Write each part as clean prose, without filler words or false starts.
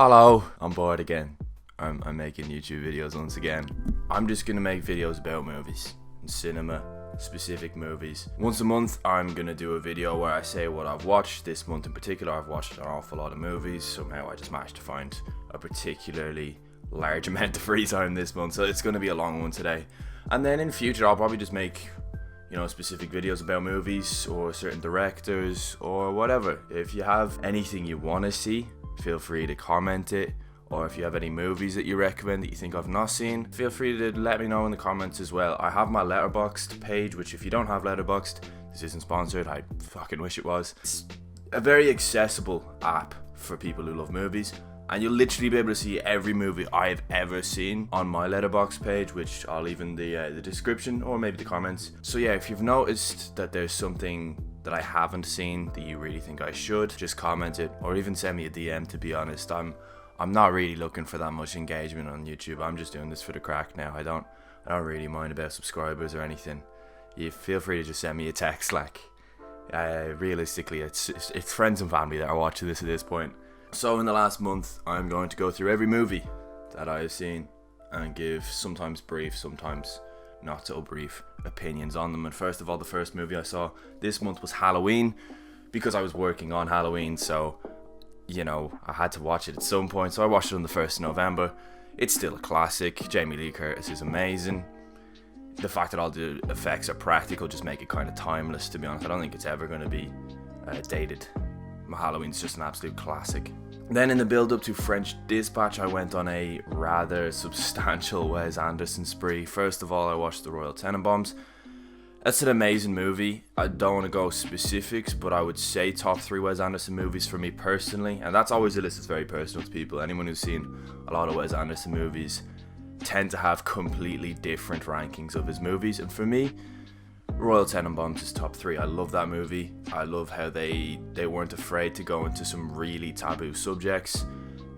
Hello, I'm bored again. I'm making YouTube videos once again. I'm just gonna make videos about movies and cinema, specific movies. Once a month, I'm gonna do a video where I say what I've watched. This month in particular, I've watched an awful lot of movies. Somehow I just managed to find a particularly large amount of free time this month, so it's gonna be a long one today. And then in future, I'll probably just make, specific videos about movies or certain directors or whatever. If you have anything you want to see, feel free to comment it, or if you have any movies that you recommend that you think I've not seen, feel free to let me know in the comments as well. I have my Letterboxd page, which if you don't have Letterboxd, this isn't sponsored, I fucking wish it was. It's a very accessible app for people who love movies, and you'll literally be able to see every movie I've ever seen on my Letterboxd page, which I'll leave in the description or maybe the comments. So yeah, if you've noticed that there's something that I haven't seen that you really think I should, just comment it or even send me a DM. To be honest, I'm not really looking for that much engagement on YouTube. I'm just doing this for the crack now. I don't really mind about subscribers or anything. You feel free to just send me a text. Realistically, it's friends and family that are watching this at this point. So in the last month, I'm going to go through every movie that I have seen and give sometimes brief, sometimes not so brief opinions on them. And first of all, the first movie I saw this month was Halloween, because I was working on Halloween, so I had to watch it at some point. So I watched it on the 1st of November. It's still a classic. Jamie Lee Curtis is amazing. The fact that all the effects are practical just make it kind of timeless, to be honest. I don't think it's ever going to be dated. Halloween's just an absolute classic. Then in the build up to French Dispatch, I went on a rather substantial Wes Anderson spree. First of all, I watched the Royal Tenenbaums. That's an amazing movie. I don't want to go specifics, but I would say top 3 Wes Anderson movies for me personally. And that's always a list that's very personal to people. Anyone who's seen a lot of Wes Anderson movies tend to have completely different rankings of his movies. And for me, Royal Tenenbaums is top 3. I love that movie. I love how they weren't afraid to go into some really taboo subjects.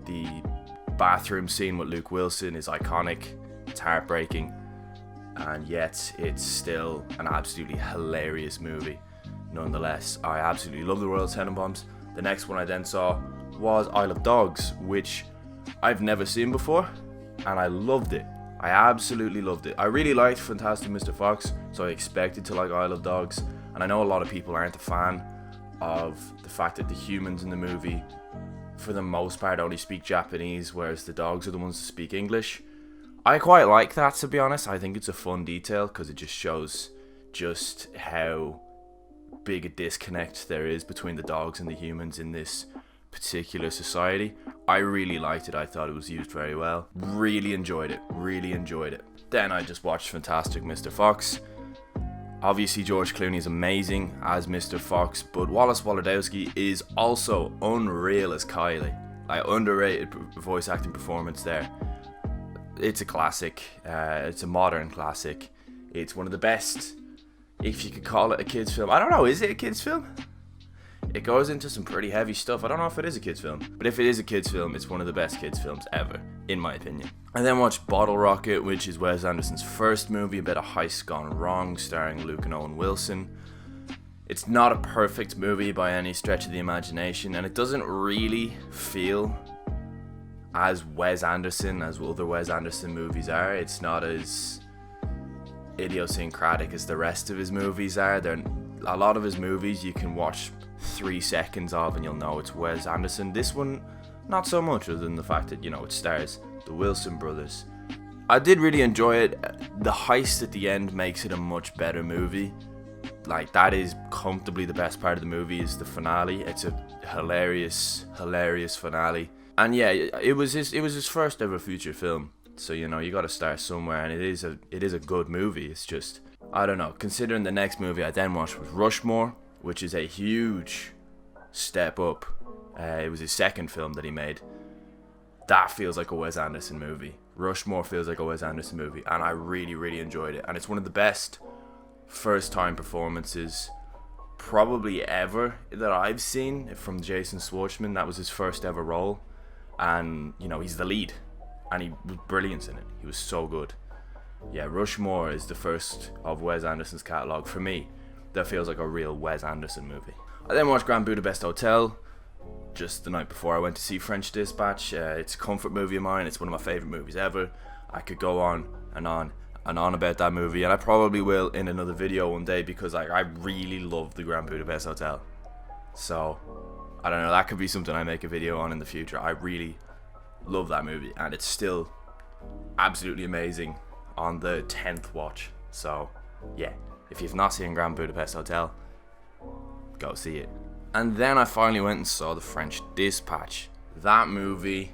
The bathroom scene with Luke Wilson is iconic. It's heartbreaking. And yet, it's still an absolutely hilarious movie. Nonetheless, I absolutely love the Royal Tenenbaums. The next one I then saw was Isle of Dogs, which I've never seen before, and I loved it. I absolutely loved it. I really liked Fantastic Mr. Fox, so I expected to like Isle of Dogs. And I know a lot of people aren't a fan of the fact that the humans in the movie, for the most part, only speak Japanese, whereas the dogs are the ones that speak English. I quite like that, to be honest. I think it's a fun detail because it just shows just how big a disconnect there is between the dogs and the humans in this particular society. I really liked it. I thought it was used very well. Really enjoyed it. Then I just watched Fantastic Mr. Fox. Obviously George Clooney is amazing as Mr. Fox, but Wallace Wolodarski is also unreal as Kylie. Underrated voice acting performance there. It's a classic. It's a modern classic. It's one of the best, if you could call it a kids film. I don't know, is it a kids film? It goes into some pretty heavy stuff. I don't know if it is a kids film, but if it is a kids film, it's one of the best kids films ever, in my opinion. I then watched Bottle Rocket, which is Wes Anderson's first movie about a heist gone wrong, starring Luke and Owen Wilson. It's not a perfect movie by any stretch of the imagination, and it doesn't really feel as Wes Anderson as other Wes Anderson movies are. It's not as idiosyncratic as the rest of his movies are. A lot of his movies you can watch 3 seconds of and you'll know it's Wes Anderson. This one, not so much, other than the fact that, it stars the Wilson brothers. I did really enjoy it. The heist at the end makes it a much better movie. That is comfortably the best part of the movie, is the finale. It's a hilarious finale. And yeah, it was his first ever feature film. So, you got to start somewhere, and it is a good movie. It's just, I don't know. Considering the next movie I then watched was Rushmore, which is a huge step up. It was his second film that he made. That feels like a Wes Anderson movie. Rushmore feels like a Wes Anderson movie, and I really, really enjoyed it. And it's one of the best first-time performances probably ever that I've seen from Jason Schwartzman. That was his first ever role, and he's the lead, and he was brilliant in it. He was so good. Yeah, Rushmore is the first of Wes Anderson's catalogue for me that feels like a real Wes Anderson movie. I then watched Grand Budapest Hotel. just the night before I went to see French Dispatch. It's a comfort movie of mine. It's one of my favourite movies ever. I could go on and on and on about that movie, and I probably will in another video one day, because like, I really love the Grand Budapest Hotel. So I don't know, that could be something I make a video on in the future. I really love that movie, and it's still absolutely amazing on the 10th watch. So yeah, if you've not seen Grand Budapest Hotel, go see it. And then I finally went and saw the French Dispatch. That movie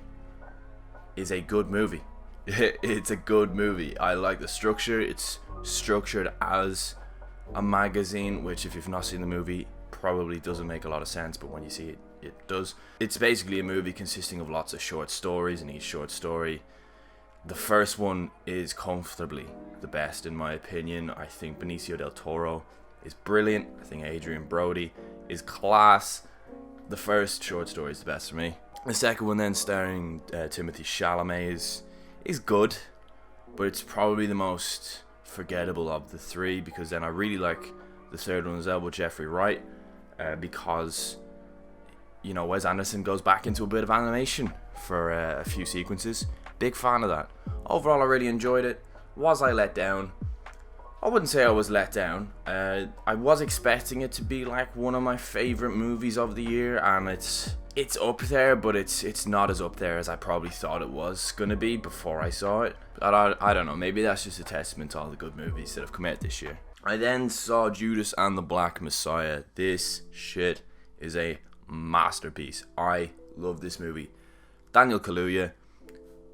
is a good movie. It's a good movie. I like the structure. It's structured as a magazine, which if you've not seen the movie probably doesn't make a lot of sense, but when you see it, it does. It's basically a movie consisting of lots of short stories, and each short story, the first one is comfortably the best in my opinion. I think Benicio del Toro is brilliant. I think Adrian Brody is class. The first short story is the best for me. The second one then, starring Timothée Chalamet, is good, but it's probably the most forgettable of the three, because then I really like the third one as well with Jeffrey Wright, because you know, Wes Anderson goes back into a bit of animation for a few sequences. Big fan of that. Overall, I really enjoyed it. Was I let down? I wouldn't say I was let down. I was expecting it to be like one of my favorite movies of the year, and it's up there, but it's not as up there as I probably thought it was gonna be before I saw it. But I don't know, maybe that's just a testament to all the good movies that have come out this year. I then saw Judas and the Black Messiah. This shit is a masterpiece. I love this movie. Daniel Kaluuya,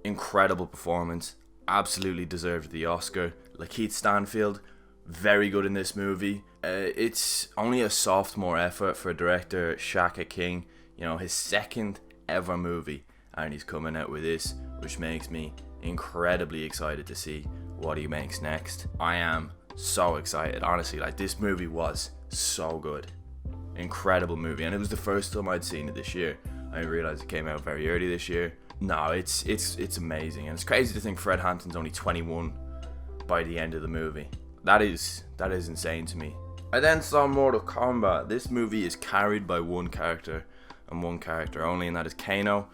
incredible performance, absolutely deserved the Oscar. Lakeith Stanfield, very good in this movie. It's only a sophomore effort for director Shaka King, you know, his second ever movie, and he's coming out with this, which makes me incredibly excited to see what he makes next. I am so excited, honestly. Like, this movie was so good. Incredible movie, and it was the first time I'd seen it this year. I didn't realize it came out very early this year. No, it's amazing, and it's crazy to think Fred Hampton's only 21 by the end of the movie. That is insane to me. I then saw Mortal Kombat. This movie is carried by one character and one character only, and that is Kano.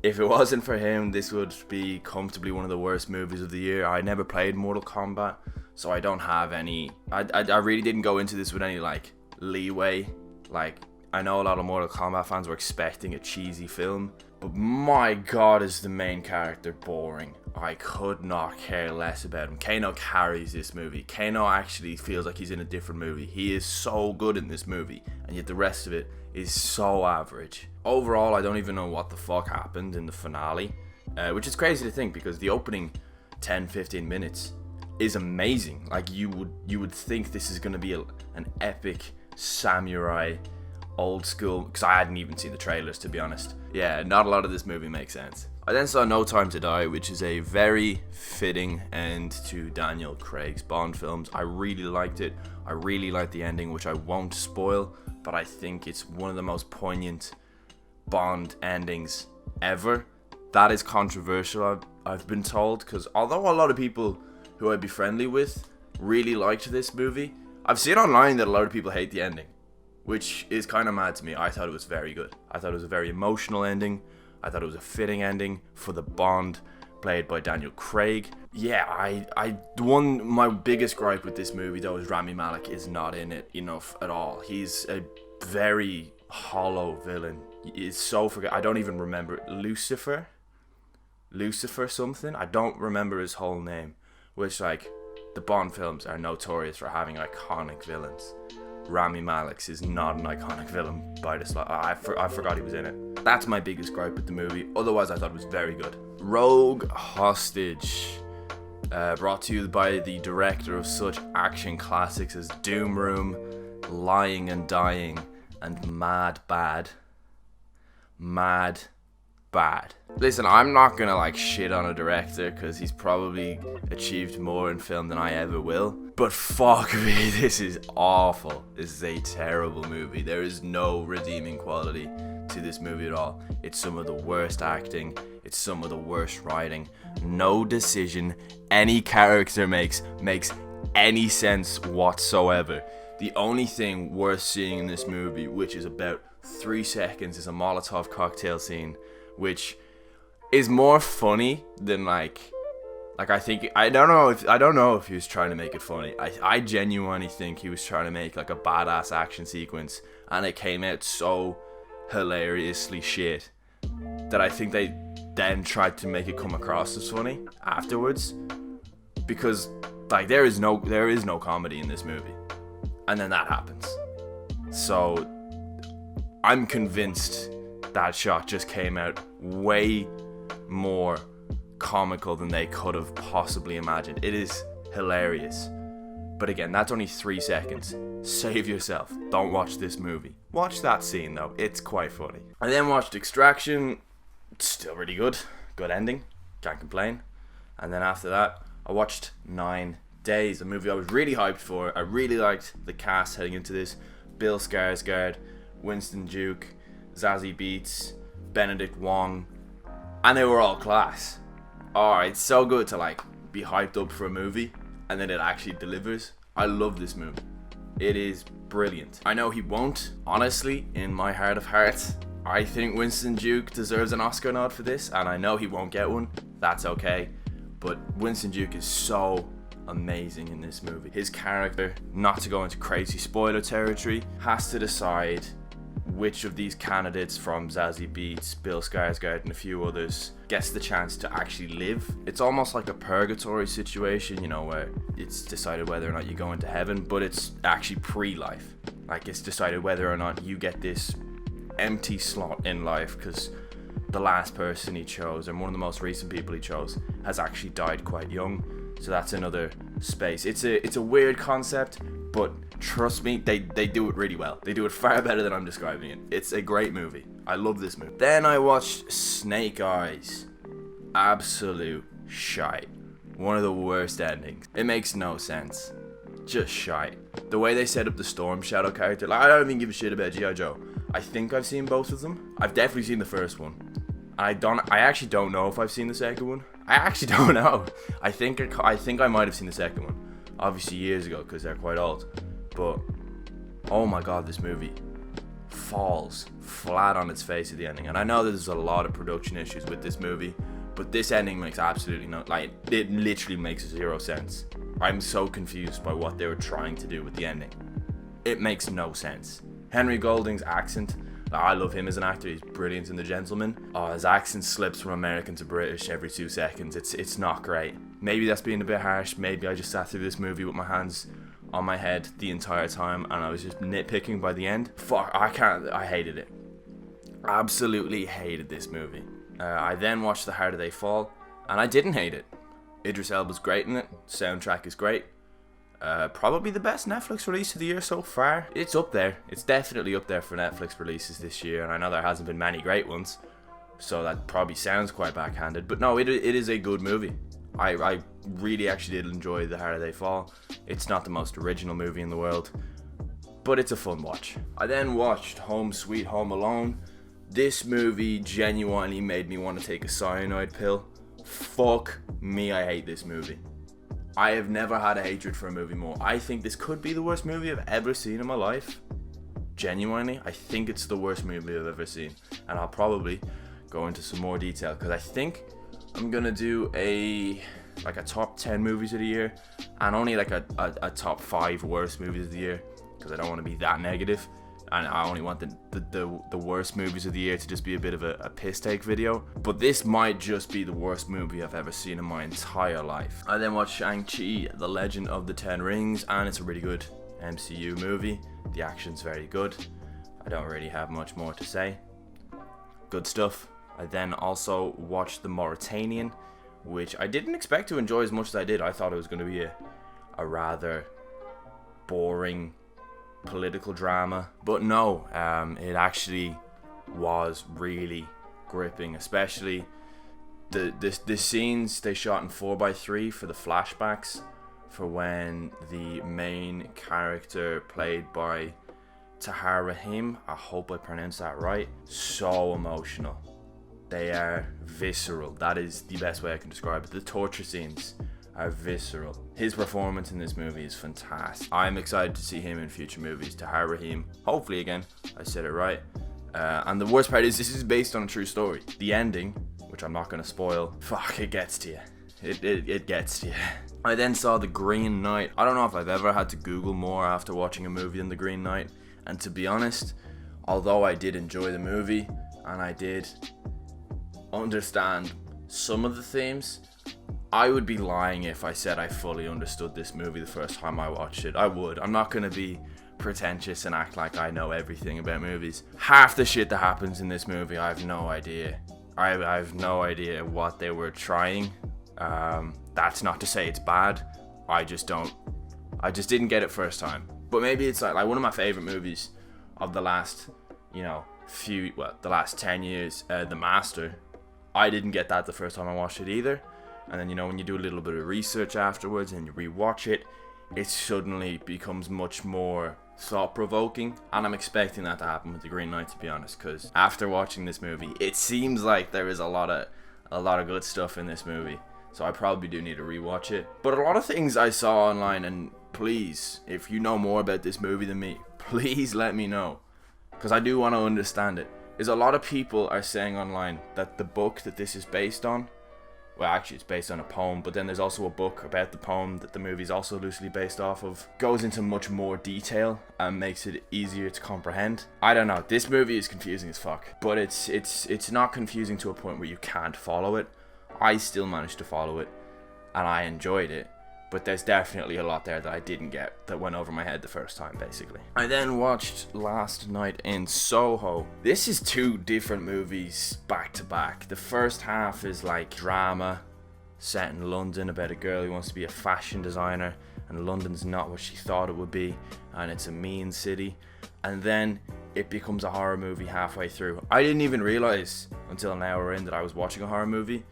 If it wasn't for him, this would be comfortably one of the worst movies of the year. I never played Mortal Kombat, so I don't have any. I really didn't go into this with any like leeway. Like, I know a lot of Mortal Kombat fans were expecting a cheesy film, but my god, is the main character boring. I could not care less about him. Kano carries this movie. Kano actually feels like he's in a different movie. He is so good in this movie, and yet the rest of it is so average. Overall, I don't even know what the fuck happened in the finale, which is crazy to think, because the opening 10-15 minutes is amazing. Like, you would think this is going to be an epic samurai old school, because I hadn't even seen the trailers, to be honest. Yeah, not a lot of this movie makes sense. I then saw No Time to Die, which is a very fitting end to Daniel Craig's Bond films. I really liked it. I really liked the ending, which I won't spoil, but I think it's one of the most poignant Bond endings ever. That is controversial, I've been told, because although a lot of people who I'd be friendly with really liked this movie, I've seen online that a lot of people hate the ending, which is kind of mad to me. I thought it was very good. I thought it was a very emotional ending. I thought it was a fitting ending for the Bond played by Daniel Craig. Yeah, my biggest gripe with this movie though is Rami Malek is not in it enough at all. He's a very hollow villain. It's so I don't even remember Lucifer something. I don't remember his whole name, which, like, the Bond films are notorious for having iconic villains. Rami Malek's is not an iconic villain by the slot. I forgot he was in it. That's my biggest gripe with the movie. Otherwise, I thought it was very good. Rogue Hostage, brought to you by the director of such action classics as Doom Room, Lying and Dying, and Mad Bad. Listen, I'm not gonna like shit on a director, because he's probably achieved more in film than I ever will, but fuck me, this is awful. This is a terrible movie. There is no redeeming quality to this movie at all. It's some of the worst acting, it's some of the worst writing. No decision any character makes any sense whatsoever. The only thing worth seeing in this movie, which is about 3 seconds is a Molotov cocktail scene, which is more funny than like I don't know if he was trying to make it funny. I genuinely think he was trying to make like a badass action sequence, and it came out so hilariously shit that I think they then tried to make it come across as funny afterwards, because like there is no comedy in this movie, and then that happens. So I'm convinced that shot just came out way more comical than they could have possibly imagined. It is hilarious. But again, that's only 3 seconds. Save yourself. Don't watch this movie. Watch that scene though. It's quite funny. I then watched Extraction. Still really good. Good ending. Can't complain. And then after that, I watched 9 Days, a movie I was really hyped for. I really liked the cast heading into this. Bill Skarsgård, Winston Duke, Zazie Beetz, Benedict Wong, and they were all class. Oh, it's so good to like be hyped up for a movie and then it actually delivers. I love this movie. It is brilliant. I know he won't. Honestly, in my heart of hearts, I think Winston Duke deserves an Oscar nod for this, and I know he won't get one. That's okay. But Winston Duke is so amazing in this movie. His character, not to go into crazy spoiler territory, has to decide which of these candidates from Zazie Beetz, Bill Skarsgård, and a few others gets the chance to actually live. It's almost like a purgatory situation, you know, where it's decided whether or not you go into heaven, but it's actually pre-life. Like, it's decided whether or not you get this empty slot in life because the last person he chose, and one of the most recent people he chose, has actually died quite young. So that's another space. It's a weird concept, but trust me, they do it really well. They do it far better than I'm describing it. It's a great movie. I love this movie. Then I watched Snake Eyes. Absolute shite. One of the worst endings. It makes no sense. Just shite. The way they set up the Storm Shadow character, like, I don't even give a shit about G.I. Joe. I think I've seen both of them. I've definitely seen the first one. I actually don't know if I've seen the second one. I actually don't know. I think I might have seen the second one. Obviously years ago, because they're quite old. But oh my god, this movie falls flat on its face at the ending. And I know there's a lot of production issues with this movie, but this ending makes absolutely no, like, it literally makes 0 sense. I'm so confused by what they were trying to do with the ending. It makes no sense. Henry Golding's accent, I love him as an actor. He's brilliant in The Gentleman. Oh, his accent slips from American to British every 2 seconds. It's not great. Maybe that's being a bit harsh. Maybe I just sat through this movie with my hands on my head the entire time and I was just nitpicking by the end. Fuck, I hated it. Absolutely hated this movie. I then watched The Harder They Fall, and I didn't hate it. Idris Elba's great in it. Soundtrack is great. Probably the best Netflix release of the year so far. It's up there. It's definitely up there for Netflix releases this year, and I know there hasn't been many great ones, so that probably sounds quite backhanded. But no, it is a good movie. I really actually did enjoy The Harder They Fall. It's not the most original movie in the world, but it's a fun watch. I then watched Home Sweet Home Alone. This movie genuinely made me want to take a cyanide pill. Fuck me, I hate this movie. I have never had a hatred for a movie more. I think this could be the worst movie I've ever seen in my life. Genuinely, I think it's the worst movie I've ever seen. And I'll probably go into some more detail, because I think I'm gonna do a top 10 movies of the year, and only like a top 5 worst movies of the year, because I don't want to be that negative. And I only want the worst movies of the year to just be a bit of a piss take video. But this might just be the worst movie I've ever seen in my entire life. I then watched Shang-Chi, The Legend of the Ten Rings, and it's a really good MCU movie. The action's very good. I don't really have much more to say. Good stuff. I then also watched The Mauritanian, which I didn't expect to enjoy as much as I did. I thought it was going to be a rather boring political drama, but no, it actually was really gripping, especially the scenes they shot in 4:3 for the flashbacks for when the main character, played by Tahar Rahim, I hope I pronounced that right, so emotional. They are visceral. That is the best way I can describe it. The torture scenes are visceral. His performance in this movie is fantastic. I'm excited to see him in future movies. Tahar Rahim, hopefully again, I said it right. And the worst part is this is based on a true story. The ending, which I'm not going to spoil, fuck, it gets to you. It gets to you. I then saw The Green Knight. I don't know if I've ever had to Google more after watching a movie than The Green Knight. And to be honest, although I did enjoy the movie and I did understand some of the themes, I would be lying if I said I fully understood this movie the first time I watched it. I would. I'm not going to be pretentious and act like I know everything about movies. Half the shit that happens in this movie, I have no idea. I have no idea what they were trying. That's not to say it's bad. I just didn't get it first time. But maybe it's like one of my favorite movies of the last, the last 10 years, The Master. I didn't get that the first time I watched it either. And then, when you do a little bit of research afterwards and you rewatch it, it suddenly becomes much more thought-provoking. And I'm expecting that to happen with The Green Knight, to be honest, because after watching this movie, it seems like there is a lot of good stuff in this movie. So I probably do need to rewatch it. But a lot of things I saw online, and please, if you know more about this movie than me, please let me know, because I do want to understand it. Is a lot of people are saying online that the book that this is based on, well, actually it's based on a poem, but then there's also a book about the poem that the movie's also loosely based off of, goes into much more detail and makes it easier to comprehend. I don't know, this movie is confusing as fuck, but it's not confusing to a point where you can't follow it. I still managed to follow it, and I enjoyed it, but there's definitely a lot there that I didn't get, that went over my head the first time, basically. I then watched Last Night in Soho. This is two different movies back to back. The first half is like drama set in London about a girl who wants to be a fashion designer, and London's not what she thought it would be, and it's a mean city. And then it becomes a horror movie halfway through. I didn't even realize until an hour in that I was watching a horror movie.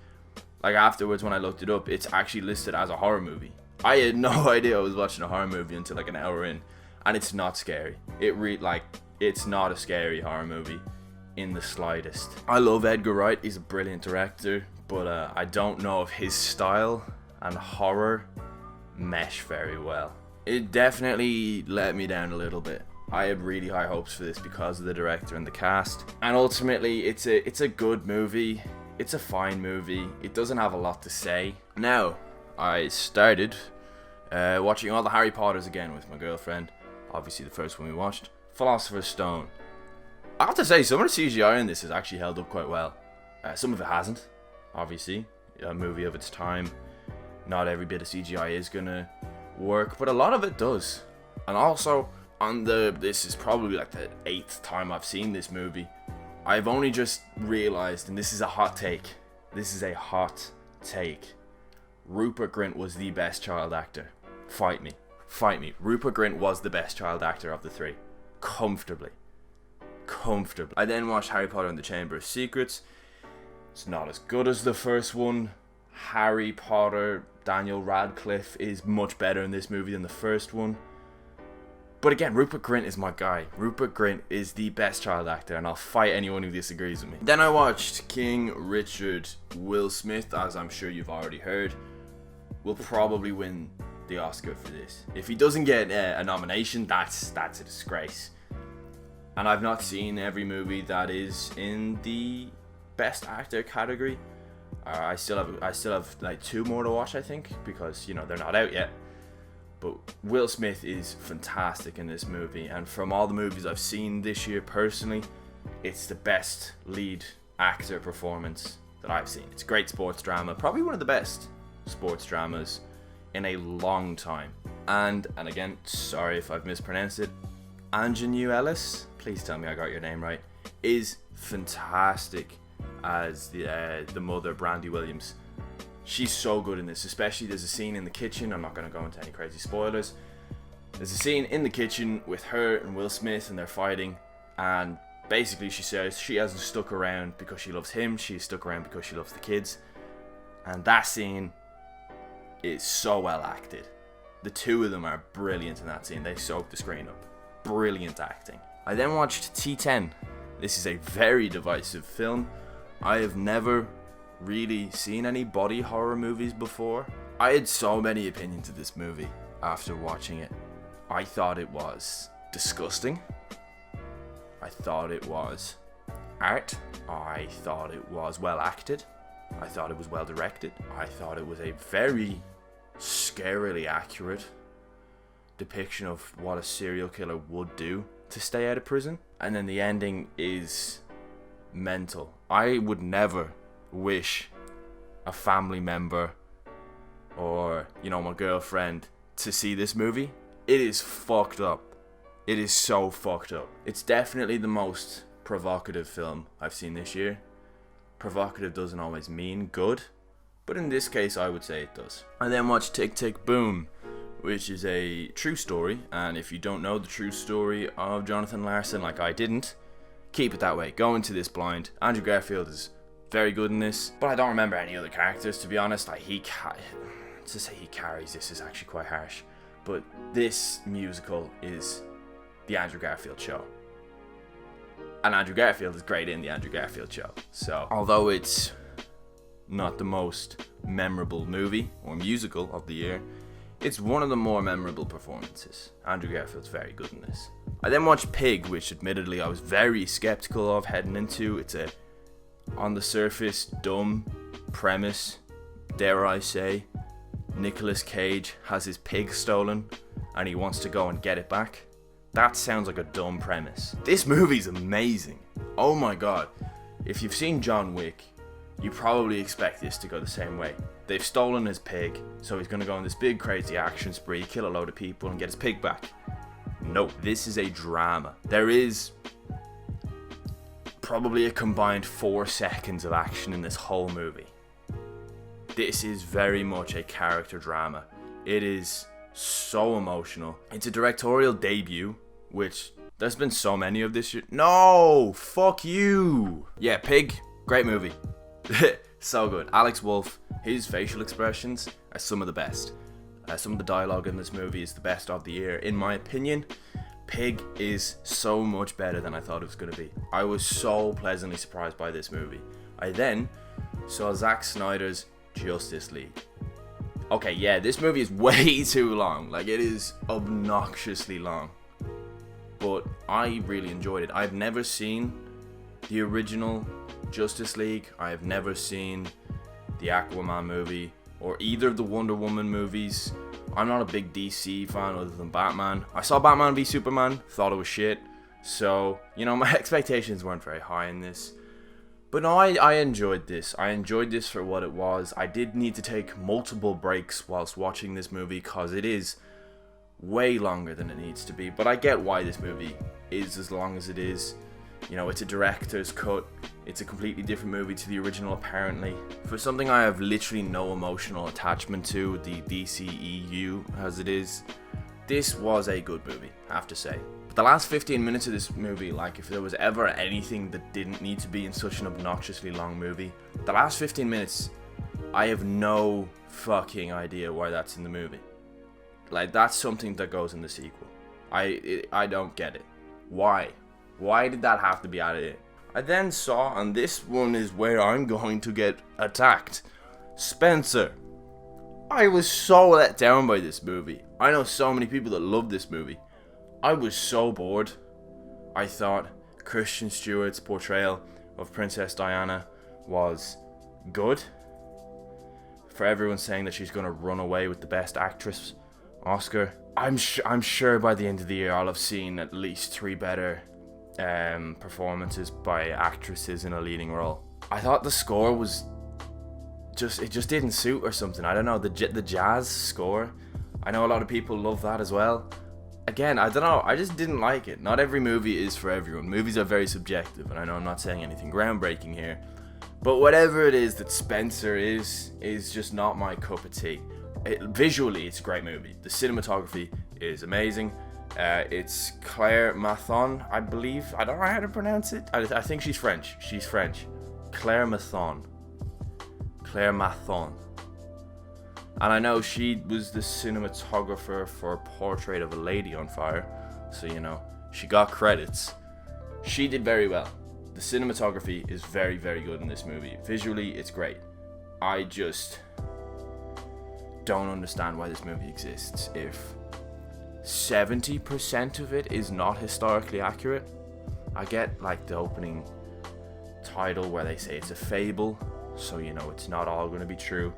Like afterwards when I looked it up, it's actually listed as a horror movie. I had no idea I was watching a horror movie until like an hour in, and it's not scary. It's not a scary horror movie in the slightest. I love Edgar Wright. He's a brilliant director, but I don't know if his style and horror mesh very well. It definitely let me down a little bit. I had really high hopes for this because of the director and the cast, and ultimately it's a good movie. It's a fine movie. It doesn't have a lot to say. Now, I started watching all the Harry Potters again with my girlfriend. Obviously the first one we watched, Philosopher's Stone. I have to say, some of the CGI in this has actually held up quite well. Some of it hasn't, obviously. A movie of its time, not every bit of CGI is gonna work, but a lot of it does. And also, this is probably like the 8th time I've seen this movie, I've only just realized, and this is a hot take, Rupert Grint was the best child actor. Fight me. Rupert Grint was the best child actor of the three. Comfortably. I then watched Harry Potter and the Chamber of Secrets. It's not as good as the first one. Harry Potter, Daniel Radcliffe is much better in this movie than the first one. But again, Rupert Grint is my guy. Rupert Grint is the best child actor, and I'll fight anyone who disagrees with me. Then I watched King Richard. Will Smith, as I'm sure you've already heard, will probably win the Oscar for this. If he doesn't get a nomination, that's a disgrace. And I've not seen every movie that is in the best actor category. I still have like 2 more to watch, I think, because they're not out yet. But Will Smith is fantastic in this movie, and from all the movies I've seen this year personally, it's the best lead actor performance that I've seen. It's a great sports drama, probably one of the best sports dramas in a long time. And again, sorry if I've mispronounced it, Anjanou Ellis, please tell me I got your name right, is fantastic as the mother, Brandy Williams. She's so good in this, especially there's a scene in the kitchen. I'm not going to go into any crazy spoilers. There's a scene in the kitchen with her and Will Smith, and they're fighting, and basically she says she hasn't stuck around because she loves him, she's stuck around because she loves the kids. And that scene is so well acted. The two of them are brilliant in that scene. They soak the screen up. Brilliant acting. I then watched Titane. This is a very divisive film. I have never really seen any body horror movies before. I had so many opinions of this movie after watching it. I thought it was disgusting. I thought it was art. I thought it was well acted. I thought it was well directed. I thought it was a very scarily accurate depiction of what a serial killer would do to stay out of prison. And then the ending is mental. I would never wish a family member or, my girlfriend to see this movie. It is fucked up. It is so fucked up. It's definitely the most provocative film I've seen this year. Provocative doesn't always mean good, but in this case I would say it does. I then watched Tick Tick Boom, which is a true story, and if you don't know the true story of Jonathan Larson like I didn't, keep it that way. Go into this blind. Andrew Garfield is very good in this, but I don't remember any other characters, to be honest. To say he carries this is actually quite harsh, but this musical is the Andrew Garfield show. And Andrew Garfield is great in the Andrew Garfield show. So, although it's not the most memorable movie or musical of the year, it's one of the more memorable performances. Andrew Garfield's very good in this. I then watched Pig, which admittedly I was very skeptical of heading into. It's a, on the surface, dumb premise, dare I say. Nicolas Cage has his pig stolen and he wants to go and get it back. That sounds like a dumb premise. This movie's amazing. Oh my god. If you've seen John Wick, you probably expect this to go the same way. They've stolen his pig, so he's gonna go on this big crazy action spree, kill a load of people and get his pig back. No, this is a drama. There is probably a combined 4 seconds of action in this whole movie. This is very much a character drama. It is so emotional. It's a directorial debut, which there's been so many of this year. No, fuck you. Yeah, Pig, great movie. So good. Alex Wolff, his facial expressions are some of the best. Some of the dialogue in this movie is the best of the year, in my opinion. Pig is so much better than I thought it was going to be. I was so pleasantly surprised by this movie. I then saw Zack Snyders' Justice League. Okay, yeah, this movie is way too long. Like, it is obnoxiously long. But I really enjoyed it. I've never seen the original Justice League. I have never seen the Aquaman movie or either of the Wonder Woman movies. I'm not a big DC fan other than Batman. I saw Batman v Superman, thought it was shit. So, my expectations weren't very high in this. But no, I enjoyed this. I enjoyed this for what it was. I did need to take multiple breaks whilst watching this movie because it is way longer than it needs to be. But I get why this movie is as long as it is. It's a director's cut. It's a completely different movie to the original, apparently. For something I have literally no emotional attachment to, the DCEU as it is, this was a good movie, I have to say. But the last 15 minutes of this movie, like if there was ever anything that didn't need to be in such an obnoxiously long movie, the last 15 minutes, I have no fucking idea why that's in the movie. Like, that's something that goes in the sequel. I don't get it. Why? Why did that have to be added in? I then saw, and this one is where I'm going to get attacked, Spencer. I was so let down by this movie. I know so many people that love this movie. I was so bored. I thought Kristen Stewart's portrayal of Princess Diana was good. For everyone saying that she's going to run away with the Best Actress Oscar, I'm sure by the end of the year I'll have seen at least 3 better performances by actresses in a leading role. I thought the score was it just didn't suit or something. I don't know, the jazz score. I know a lot of people love that as well. Again, I don't know, I just didn't like it. Not every movie is for everyone. Movies are very subjective, and I know I'm not saying anything groundbreaking here, but whatever it is that Spencer is just not my cup of tea. Visually, it's a great movie. The cinematography is amazing. It's Claire Mathon, I believe. I don't know how to pronounce it. I think she's French. She's French. Claire Mathon. And I know she was the cinematographer for Portrait of a Lady on Fire. So, she got credits. She did very well. The cinematography is very, very good in this movie. Visually, it's great. I just don't understand why this movie exists if 70% of it is not historically accurate. I get, like, the opening title where they say it's a fable, so you know it's not all going to be true.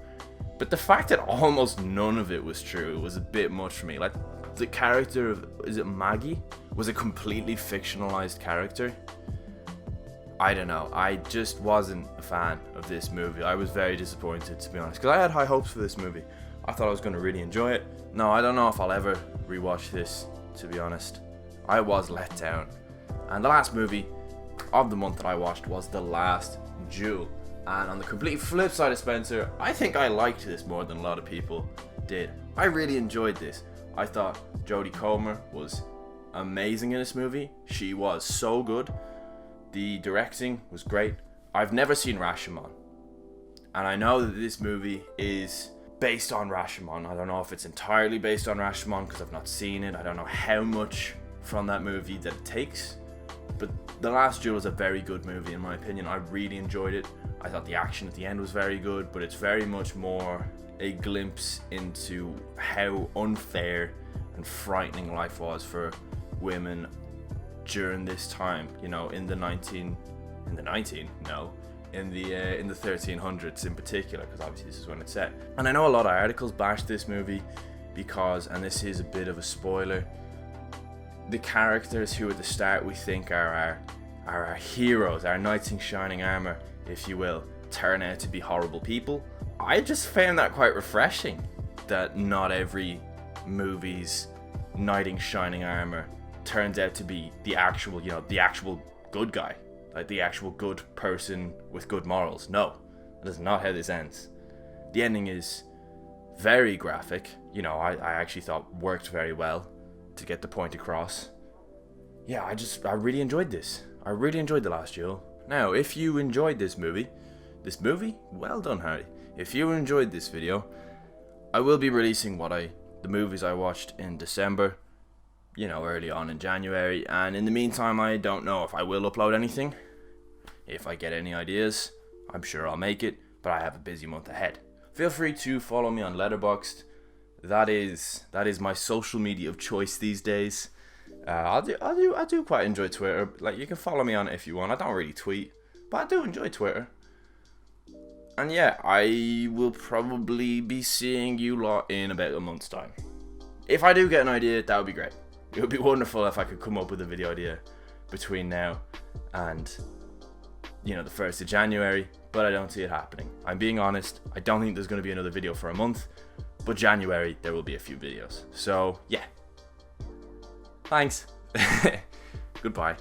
But the fact that almost none of it was true was a bit much for me. Like, the character of, is it Maggie, was a completely fictionalized character. I don't know, I just wasn't a fan of this movie. I was very disappointed, to be honest, because I had high hopes for this movie. I thought I was going to really enjoy it. No, I don't know if I'll ever rewatch this, to be honest. I was let down. And the last movie of the month that I watched was The Last Duel. And on the complete flip side of Spencer, I think I liked this more than a lot of people did. I really enjoyed this. I thought Jodie Comer was amazing in this movie. She was so good. The directing was great. I've never seen Rashomon, and I know that this movie is based on Rashomon. I don't know if it's entirely based on Rashomon because I've not seen it. I don't know how much from that movie that it takes, but The Last Duel is a very good movie in my opinion. I really enjoyed it. I thought the action at the end was very good, but it's very much more a glimpse into how unfair and frightening life was for women during this time, you know, in the 1300s in particular, because obviously this is when it's set. And I know a lot of articles bash this movie because, and this is a bit of a spoiler, the characters who at the start we think are our heroes, our knights in shining armor, if you will, turn out to be horrible people. I just found that quite refreshing, that not every movie's knight in shining armor turns out to be the actual, you know, the actual good guy, like the actual good person with good morals. No, that is not how this ends. The ending is very graphic, you know, I actually thought worked very well to get the point across. Yeah, I really enjoyed this. I really enjoyed The Last Duel. Now, if you enjoyed this movie, well done, Harry. If you enjoyed this video, I will be releasing the movies I watched in December, you know, early on in January, and in the meantime, I don't know if I will upload anything. If I get any ideas, I'm sure I'll make it, but I have a busy month ahead. Feel free to follow me on Letterboxd. That is my social media of choice these days. I do quite enjoy Twitter. Like, you can follow me on it if you want. I don't really tweet, but I do enjoy Twitter. And yeah, I will probably be seeing you lot in about a month's time. If I do get an idea, that would be great. It would be wonderful if I could come up with a video idea between now and, you know, the 1st of January, but I don't see it happening. I'm being honest, I don't think there's going to be another video for a month, but January there will be a few videos. So yeah. Thanks. Goodbye.